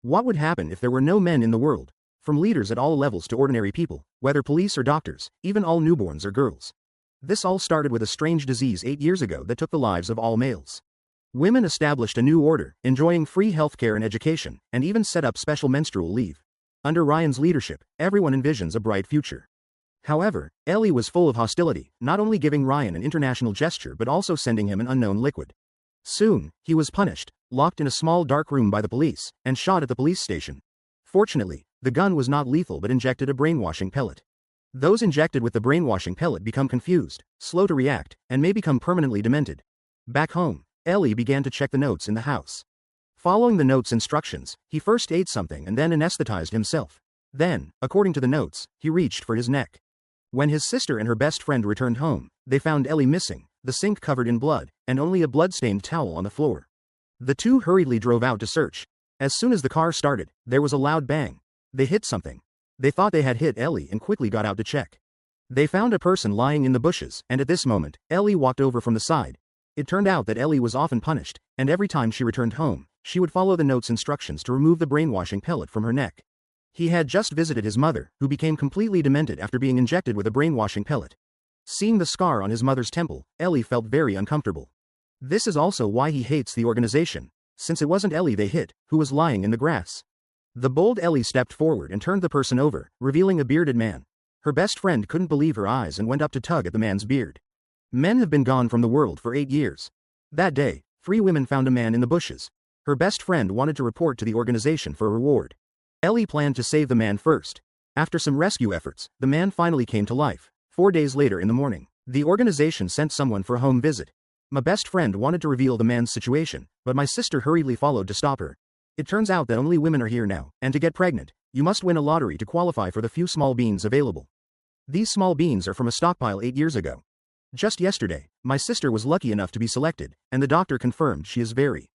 What would happen if there were no men in the world? From leaders at all levels to ordinary people, whether police or doctors, even all newborns or girls. This all started with a strange disease 8 years ago that took the lives of all males. Women established a new order, enjoying free healthcare and education, and even set up special menstrual leave. Under Ryan's leadership, everyone envisions a bright future. However, Ellie was full of hostility, not only giving Ryan an international gesture but also sending him an unknown liquid. Soon, he was punished, locked in a small dark room by the police, and shot at the police station. Fortunately, the gun was not lethal but injected a brainwashing pellet. Those injected with the brainwashing pellet become confused, slow to react, and may become permanently demented. Back home, Ellie began to check the notes in the house. Following the notes' instructions, he first ate something and then anesthetized himself. Then, according to the notes, he reached for his neck. When his sister and her best friend returned home, they found Ellie missing, the sink covered in blood, and only a blood-stained towel on the floor. The two hurriedly drove out to search. As soon as the car started, there was a loud bang. They hit something. They thought they had hit Ellie and quickly got out to check. They found a person lying in the bushes, and at this moment, Ellie walked over from the side. It turned out that Ellie was often punished, and every time she returned home, she would follow the note's instructions to remove the brainwashing pellet from her neck. He had just visited his mother, who became completely demented after being injected with a brainwashing pellet. Seeing the scar on his mother's temple, Ellie felt very uncomfortable. This is also why he hates the organization, since it wasn't Ellie they hit, who was lying in the grass. The bold Ellie stepped forward and turned the person over, revealing a bearded man. Her best friend couldn't believe her eyes and went up to tug at the man's beard. Men have been gone from the world for 8 years. That day, 3 women found a man in the bushes. Her best friend wanted to report to the organization for a reward. Ellie planned to save the man first. After some rescue efforts, the man finally came to life. 4 days later in the morning, the organization sent someone for a home visit. My best friend wanted to reveal the man's situation, but my sister hurriedly followed to stop her. It turns out that only women are here now, and to get pregnant, you must win a lottery to qualify for the few small beans available. These small beans are from a stockpile 8 years ago. Just yesterday, my sister was lucky enough to be selected, and the doctor confirmed she is very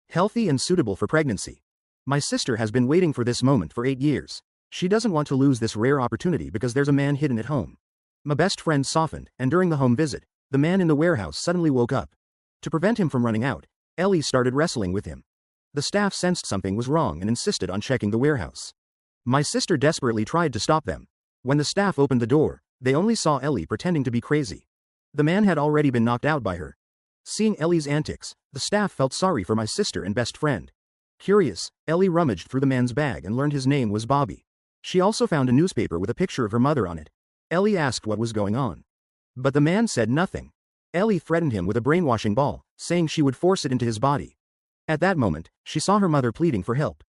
healthy and suitable for pregnancy. My sister has been waiting for this moment for 8 years. She doesn't want to lose this rare opportunity because there's a man hidden at home. My best friend softened, and during the home visit, the man in the warehouse suddenly woke up. To prevent him from running out, Ellie started wrestling with him. The staff sensed something was wrong and insisted on checking the warehouse. My sister desperately tried to stop them. When the staff opened the door, they only saw Ellie pretending to be crazy. The man had already been knocked out by her. Seeing Ellie's antics, the staff felt sorry for my sister and best friend. Curious, Ellie rummaged through the man's bag and learned his name was Bobby. She also found a newspaper with a picture of her mother on it. Ellie asked what was going on. But the man said nothing. Ellie threatened him with a brainwashing ball, saying she would force it into his body. At that moment, she saw her mother pleading for help.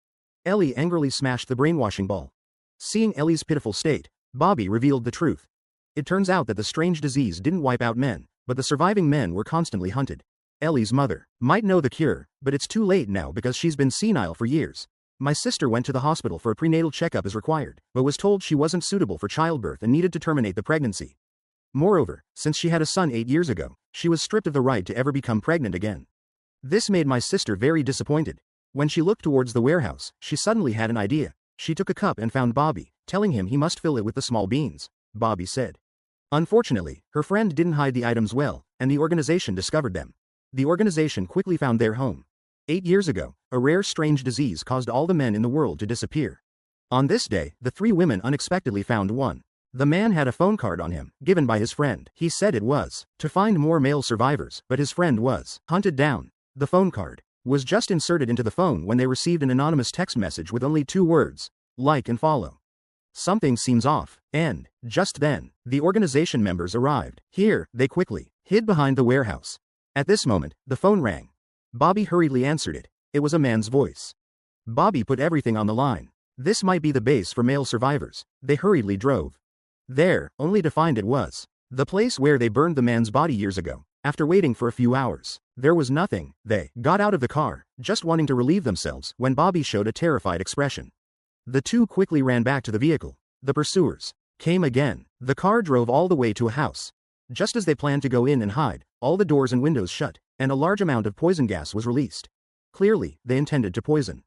Ellie angrily smashed the brainwashing ball. Seeing Ellie's pitiful state, Bobby revealed the truth. It turns out that the strange disease didn't wipe out men, but the surviving men were constantly hunted. Ellie's mother might know the cure, but it's too late now because she's been senile for years. My sister went to the hospital for a prenatal checkup as required, but was told she wasn't suitable for childbirth and needed to terminate the pregnancy. Moreover, since she had a son 8 years ago, she was stripped of the right to ever become pregnant again. This made my sister very disappointed. When she looked towards the warehouse, she suddenly had an idea. She took a cup and found Bobby, telling him he must fill it with the small beans. Bobby said. Unfortunately, her friend didn't hide the items well, and the organization discovered them. The organization quickly found their home. 8 years ago, a rare strange disease caused all the men in the world to disappear. On this day, the 3 women unexpectedly found one. The man had a phone card on him, given by his friend. He said it was to find more male survivors, but his friend was hunted down. The phone card was just inserted into the phone when they received an anonymous text message with only 2 words, like and follow. Something seems off, and, just then, the organization members arrived. Here, they quickly hid behind the warehouse. At this moment, the phone rang. Bobby hurriedly answered it. It was a man's voice. Bobby put everything on the line. This might be the base for male survivors. They hurriedly drove there, only to find it was the place where they burned the man's body years ago. After waiting for a few hours, there was nothing. They got out of the car, just wanting to relieve themselves, when Bobby showed a terrified expression. The 2 quickly ran back to the vehicle. The pursuers came again. The car drove all the way to a house. Just as they planned to go in and hide, all the doors and windows shut, and a large amount of poison gas was released. Clearly, they intended to poison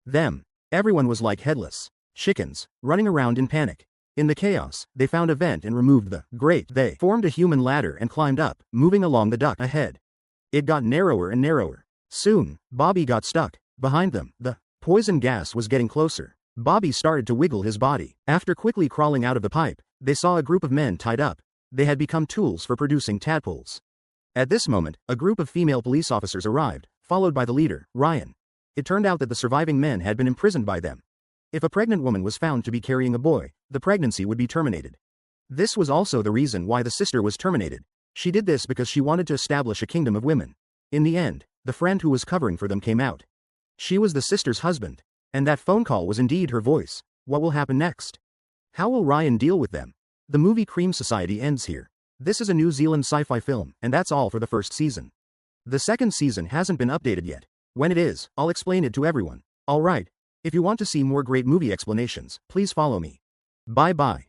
them. Everyone was like headless chickens, running around in panic. In the chaos, they found a vent and removed the grate. They formed a human ladder and climbed up, moving along the duct ahead. It got narrower and narrower. Soon, Bobby got stuck. Behind them, the Poison gas was getting closer. Bobby started to wiggle his body. After quickly crawling out of the pipe, they saw a group of men tied up. They had become tools for producing tadpoles. At this moment, a group of female police officers arrived, followed by the leader, Ryan. It turned out that the surviving men had been imprisoned by them. If a pregnant woman was found to be carrying a boy, the pregnancy would be terminated. This was also the reason why the sister was terminated. She did this because she wanted to establish a kingdom of women. In the end, the friend who was covering for them came out. She was the sister's husband. And that phone call was indeed her voice. What will happen next? How will Ryan deal with them? The movie Cream Society ends here. This is a New Zealand sci-fi film, and that's all for the first season. The second season hasn't been updated yet. When it is, I'll explain it to everyone. Alright. If you want to see more great movie explanations, please follow me. Bye bye.